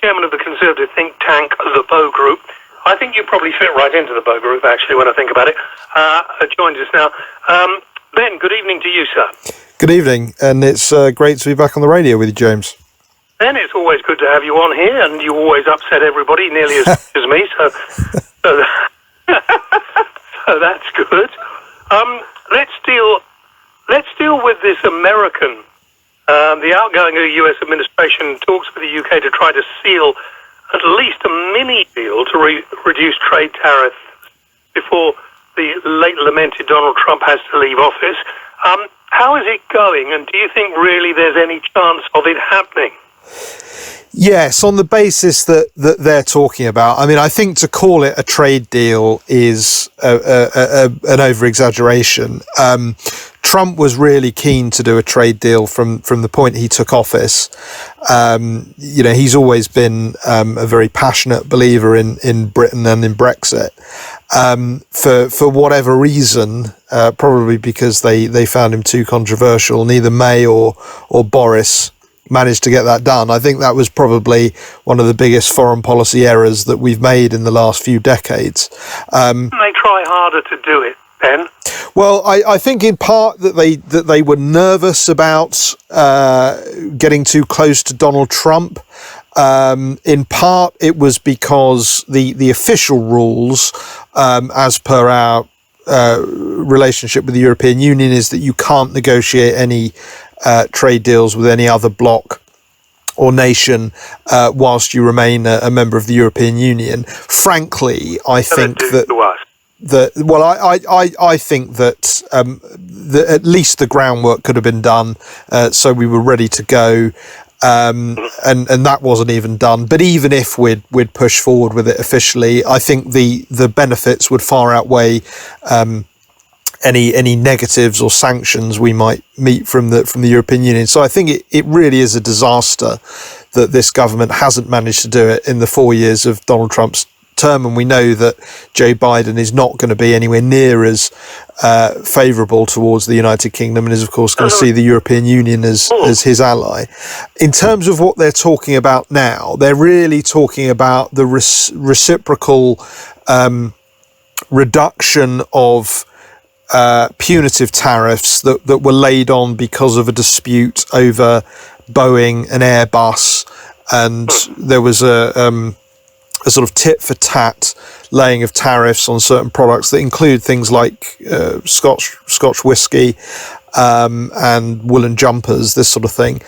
chairman of the Conservative think tank, the Bow Group. I think you probably fit right into the Bow Group, actually, when I think about it. Joins us now. Ben, good evening to you, sir. Good evening, and it's great to be back on the radio with you, James. Ben, it's always good to have you on here, and you always upset everybody nearly as much as me, so that's good. Let's deal with this American. The outgoing U.S. administration talks with the UK to try to seal at least a mini deal to reduce trade tariffs before the late lamented Donald Trump has to leave office. How is it going, and do you think really there's any chance of it happening? Yes, on the basis that they're talking about. I mean, I think to call it a trade deal is an over-exaggeration. Trump was really keen to do a trade deal from the point he took office. He's always been a very passionate believer in Britain and in Brexit. For whatever reason, probably because they found him too controversial, neither May or Boris managed to get that done. I think that was probably one of the biggest foreign policy errors that we've made in the last few decades. They try harder to do it, Ben. Well, I think in part that they were nervous about getting too close to Donald Trump. In part, it was because the official rules, as per our relationship with the European Union, is that you can't negotiate any trade deals with any other bloc or nation whilst you remain a member of the European Union. Frankly, I think that I think that at least the groundwork could have been done, so we were ready to go. And that wasn't even done. But even if we'd push forward with it officially, I think the benefits would far outweigh any negatives or sanctions we might meet from the European Union. So I think it really is a disaster that this government hasn't managed to do it in the 4 years of Donald Trump's term, and we know that Joe Biden is not going to be anywhere near as favourable towards the United Kingdom, and is of course going to see the European Union as his ally. In terms of what they're talking about now, they're really talking about the reciprocal reduction of punitive tariffs that were laid on because of a dispute over Boeing and Airbus, and there was a sort of tit for tat laying of tariffs on certain products that include things like Scotch whiskey and woolen jumpers, this sort of thing.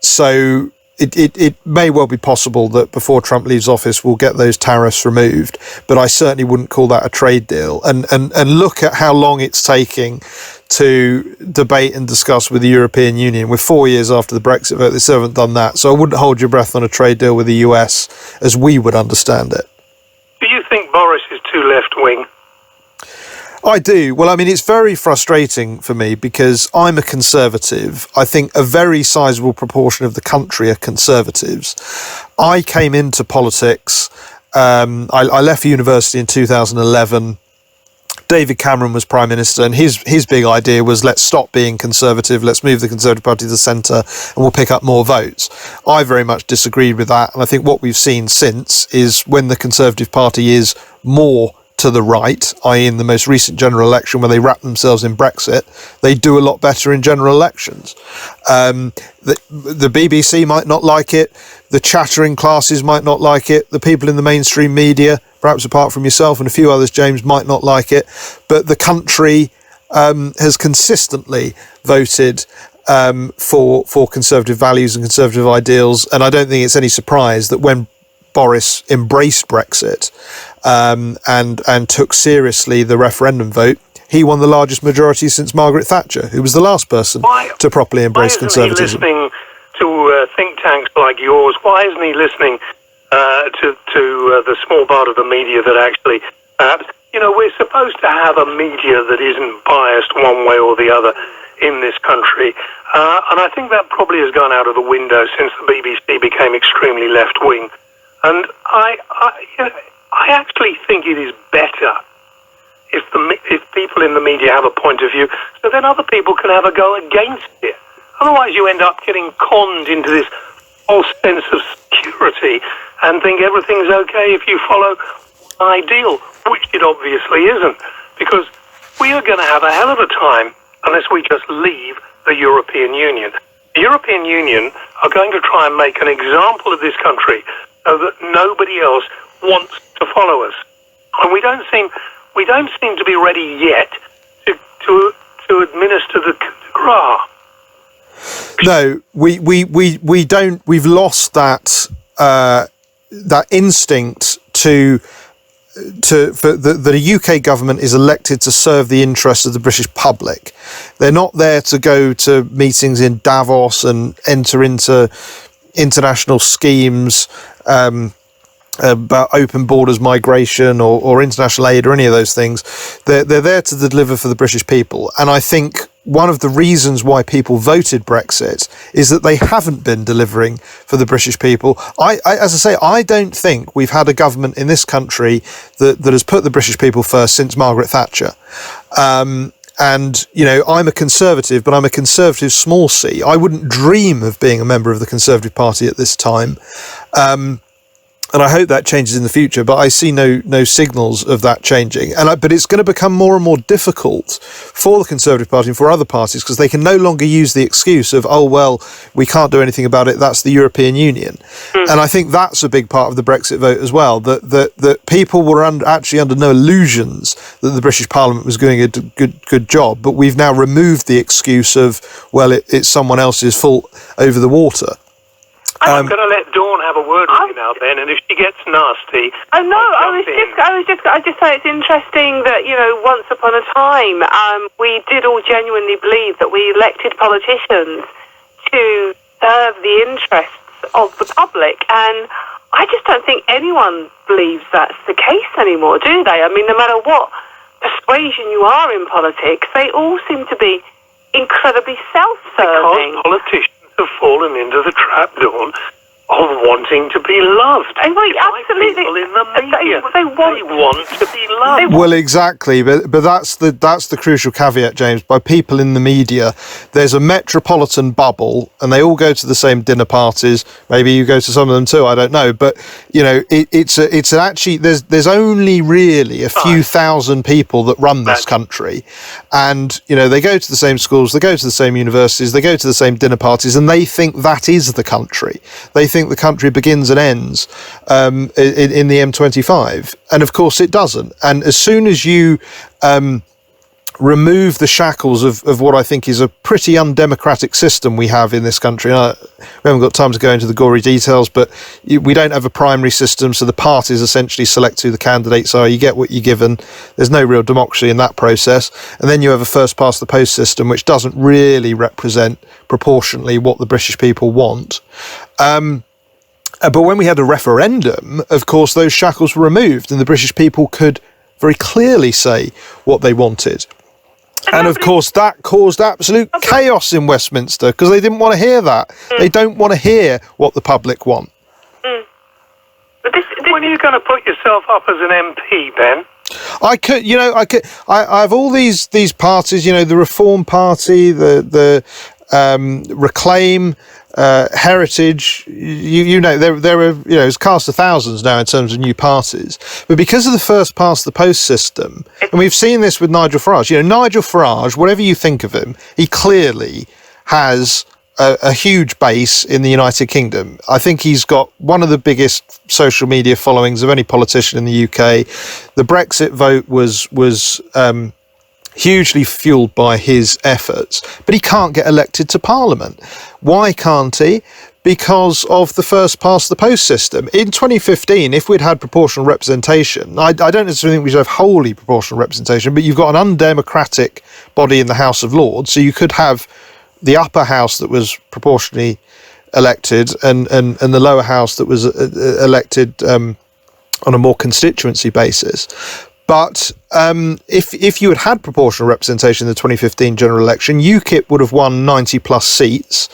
So it may well be possible that before Trump leaves office we'll get those tariffs removed, but I certainly wouldn't call that a trade deal. And look at how long it's taking to debate and discuss with the European Union. We're 4 years after the Brexit vote. They still haven't done that. So I wouldn't hold your breath on a trade deal with the US as we would understand it. Do you think Boris is too left-wing? I do. Well, I mean, it's very frustrating for me because I'm a conservative. I think a very sizable proportion of the country are conservatives. I came into politics. I left university in 2011. David Cameron was Prime Minister, and his big idea was, let's stop being conservative, let's move the Conservative Party to the centre, and we'll pick up more votes. I very much disagreed with that, and I think what we've seen since is when the Conservative Party is more to the right, i.e. in the most recent general election where they wrapped themselves in Brexit, they do a lot better in general elections. The BBC might not like it, the chattering classes might not like it, the people in the mainstream media, perhaps apart from yourself and a few others, James, might not like it, but the country has consistently voted for conservative values and conservative ideals, and I don't think it's any surprise that when Boris embraced Brexit and took seriously the referendum vote, he won the largest majority since Margaret Thatcher, who was the last person to properly embrace conservatism. Why isn't he listening to think tanks like yours? Why isn't he listening to the small part of the media that actually, perhaps, we're supposed to have a media that isn't biased one way or the other in this country, and I think that probably has gone out of the window since the BBC became extremely left-wing. And I actually think it is better if people in the media have a point of view, so then other people can have a go against it. Otherwise, you end up getting conned into this false sense of security and think everything's okay if you follow one ideal, which it obviously isn't, because we are going to have a hell of a time unless we just leave the European Union. The European Union are going to try and make an example of this country so that nobody else wants to follow us. And we don't seem to be ready yet to administer the coup de grace. No, we don't. We've lost that instinct that a UK government is elected to serve the interests of the British public. They're not there to go to meetings in Davos and enter into international schemes about open borders, migration, or international aid, or any of those things. They're there to deliver for the British people. And I think one of the reasons why people voted Brexit is that they haven't been delivering for the British people. I don't think we've had a government in this country that has put the British people first since Margaret Thatcher. And, you know, I'm a Conservative, but I'm a Conservative small c. I wouldn't dream of being a member of the Conservative Party at this time. And I hope that changes in the future, but I see no signals of that changing. But it's going to become more and more difficult for the Conservative Party and for other parties, because they can no longer use the excuse of, oh, well, we can't do anything about it, that's the European Union. And I think that's a big part of the Brexit vote as well, that people were actually under no illusions that the British Parliament was doing a good job, but we've now removed the excuse of, well, it's someone else's fault over the water. I'm going to let Dawn have a word with you now, Ben, and if she gets nasty... Oh, no, I just say it's interesting that, you know, once upon a time, we did all genuinely believe that we elected politicians to serve the interests of the public, and I just don't think anyone believes that's the case anymore, do they? I mean, no matter what persuasion you are in politics, they all seem to be incredibly self-serving. Because politicians have fallen into the trap, Dawn, of wanting to be loved. Absolutely. People in the media. They want to be loved. Well, exactly, but that's the crucial caveat, James. By people in the media, there's a metropolitan bubble, and they all go to the same dinner parties. Maybe you go to some of them too. I don't know, but you know, it's actually there's only really a few thousand people that run this country, and you know, they go to the same schools, they go to the same universities, they go to the same dinner parties, and they think that is the country. They think the country begins and ends in the M25, and of course it doesn't. And as soon as you remove the shackles of what I think is a pretty undemocratic system we have in this country, and we haven't got time to go into the gory details, but we don't have a primary system, so the parties essentially select who the candidates are. You get what you're given. There's no real democracy in that process. And then you have a first past the post system, which doesn't really represent proportionally what the British people want. But when we had a referendum, of course, those shackles were removed, and the British people could very clearly say what they wanted. And of course, that caused absolute chaos in Westminster, because they didn't want to hear that. They don't want to hear what the public want. When are you going to put yourself up as an MP, Ben? I have all these parties, you know, the Reform Party, the Reclaim, Heritage, you know, there are, you know, it's cast of thousands now in terms of new parties. But because of the first past the post system, and we've seen this with Nigel Farage, you know, Nigel Farage, whatever you think of him, he clearly has a huge base in the United Kingdom. I think he's got one of the biggest social media followings of any politician in the UK. The Brexit vote was hugely fueled by his efforts, but he can't get elected to Parliament. Why can't he? Because of the first past the post system. In 2015, if we'd had proportional representation, I don't necessarily think we should have wholly proportional representation, but you've got an undemocratic body in the House of Lords, so you could have the upper house that was proportionally elected and the lower house that was elected on a more constituency basis. But if you had proportional representation in the 2015 general election, UKIP would have won 90 plus seats.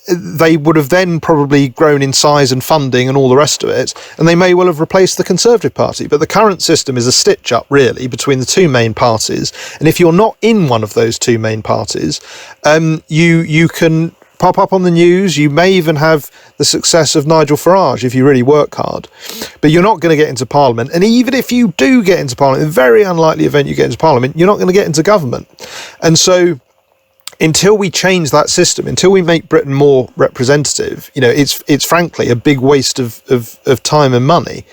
They would have then probably grown in size and funding and all the rest of it, and they may well have replaced the Conservative Party. But the current system is a stitch-up, really, between the two main parties. And if you're not in one of those two main parties, you can pop up on the news. You may even have the success of Nigel Farage if you really work hard. But you're not going to get into Parliament. And even if you do get into Parliament, in a very unlikely event you get into Parliament, you're not going to get into government. And so until we change that system, until we make Britain more representative, it's frankly a big waste of time and money,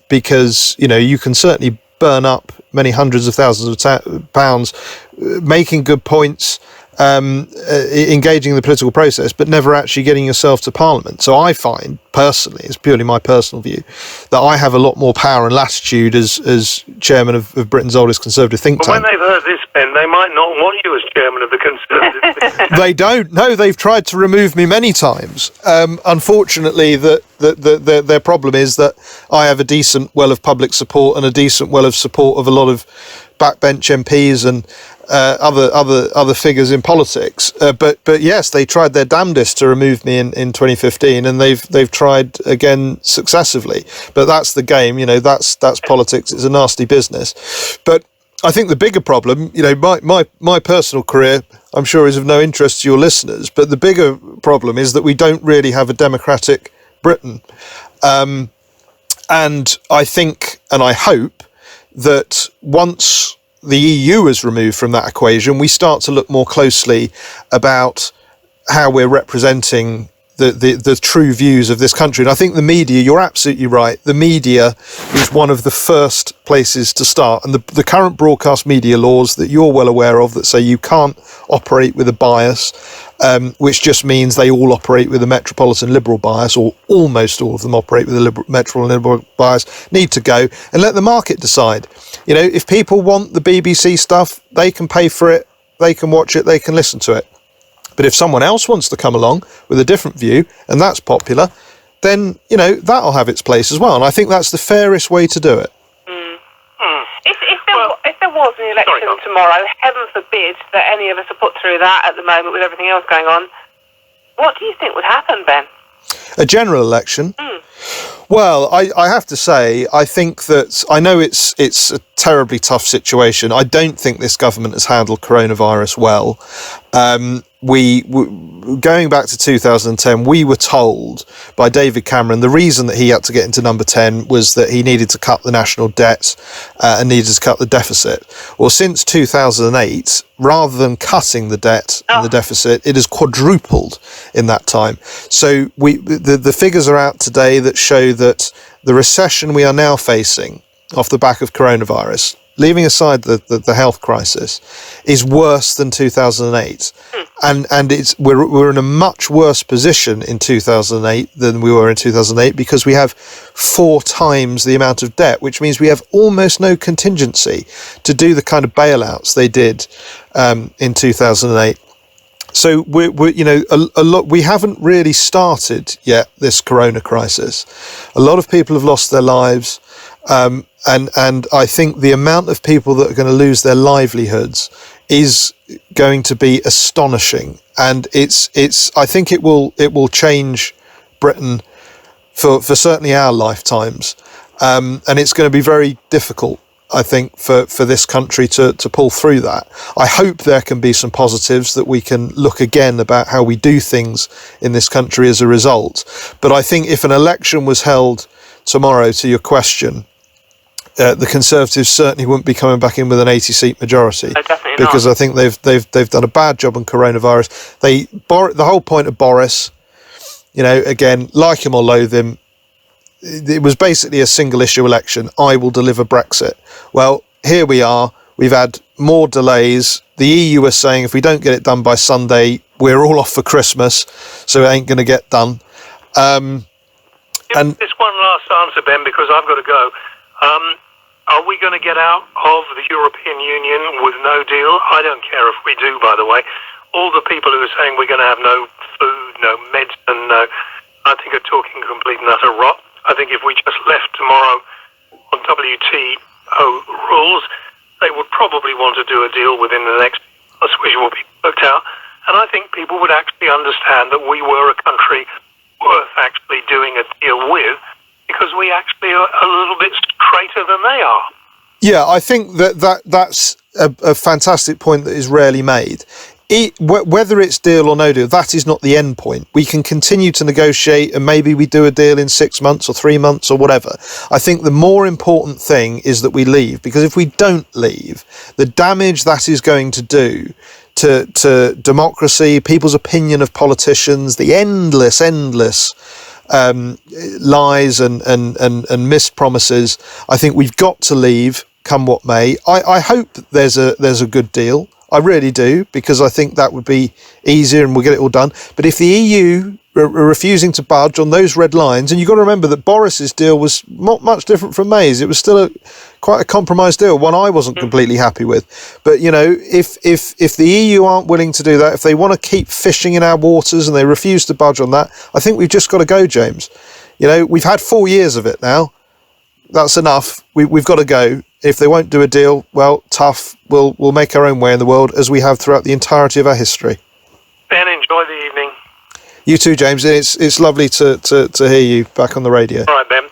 because you can certainly burn up many hundreds of thousands of pounds making good points, engaging in the political process, but never actually getting yourself to Parliament. So I find, personally, it's purely my personal view, that I have a lot more power and latitude as chairman of Britain's oldest conservative think tank. When they've heard this, Ben, they might not want you as chairman of the Conservative think tank. They don't. No, they've tried to remove me many times. Unfortunately, their problem is that I have a decent well of public support and a decent well of support of a lot of backbench MPs and other figures in politics. But yes, they tried their damnedest to remove me in 2015, and they've tried again successively. But that's the game, that's politics. It's a nasty business. But I think the bigger problem, my personal career, I'm sure, is of no interest to your listeners, but the bigger problem is that we don't really have a democratic Britain. And I think, and I hope, that once the EU is removed from that equation, we start to look more closely about how we're representing the true views of this country. And I think the media, you're absolutely right, the media is one of the first places to start. And the current broadcast media laws that you're well aware of that say you can't operate with a bias, which just means they all operate with a metropolitan liberal bias, or almost all of them operate with a metropolitan liberal bias, need to go and let the market decide. If people want the BBC stuff, they can pay for it, they can watch it, they can listen to it. But if someone else wants to come along with a different view, and that's popular, then, that'll have its place as well. And I think that's the fairest way to do it. If there was an election tomorrow, heaven forbid that any of us are put through that at the moment with everything else going on, what do you think would happen, Ben? A general election? Well, I have to say, I think that, I know it's a terribly tough situation. I don't think this government has handled coronavirus well. Going back to 2010, we were told by David Cameron the reason that he had to get into number 10 was that he needed to cut the national debt and needed to cut the deficit. Well, since 2008, rather than cutting the debt and the deficit, it has quadrupled in that time. So the figures are out today that show that the recession we are now facing off the back of coronavirus, leaving aside the health crisis, is worse than 2008. And we're in a much worse position in 2008 than we were in 2008 because we have 4 times the amount of debt, which means we have almost no contingency to do the kind of bailouts they did in 2008. So we haven't really started yet this corona crisis. A lot of people have lost their lives. And I think the amount of people that are going to lose their livelihoods is going to be astonishing, and I think it will change Britain for certainly our lifetimes, and it's going to be very difficult, I think, for this country to pull through that. I hope there can be some positives that we can look again about how we do things in this country as a result. But I think if an election was held tomorrow, to your question, the Conservatives certainly wouldn't be coming back in with an 80-seat majority, because I think they've done a bad job on coronavirus. The whole point of Boris, again, like him or loathe him, it was basically a single issue election. I will deliver Brexit. Well, here we are. We've had more delays. The EU is saying if we don't get it done by Sunday, we're all off for Christmas, so it ain't going to get done. And just one last answer, Ben, because I've got to go. Are we going to get out of the European Union with no deal? I don't care if we do, by the way. All the people who are saying we're going to have no food, no medicine, I think are talking complete and utter rot. I think if we just left tomorrow on WTO rules, they would probably want to do a deal within the next, which will be worked out. And I think people would actually understand that we were a country worth actually doing a deal with, because we actually are a little bit straighter than they are. Yeah, I think that's a fantastic point that is rarely made. whether it's deal or no deal, that is not the end point. We can continue to negotiate, and maybe we do a deal in 6 months or 3 months or whatever. I think the more important thing is that we leave, because if we don't leave, the damage that is going to do to democracy, people's opinion of politicians, the endless lies and missed promises. I think we've got to leave, come what may. I hope there's a good deal. I really do, because I think that would be easier and we'll get it all done. But if the EU are refusing to budge on those red lines, and you've got to remember that Boris's deal was not much different from May's. It was still quite a compromised deal, one I wasn't completely happy with. But, you know, if the EU aren't willing to do that, if they want to keep fishing in our waters and they refuse to budge on that, I think we've just got to go, James. You know, we've had 4 years of it now. That's enough. We've got to go. If they won't do a deal, well, tough. We'll make our own way in the world, as we have throughout the entirety of our history. Ben, enjoy the evening. You too, James. It's lovely to hear you back on the radio. All right, Ben.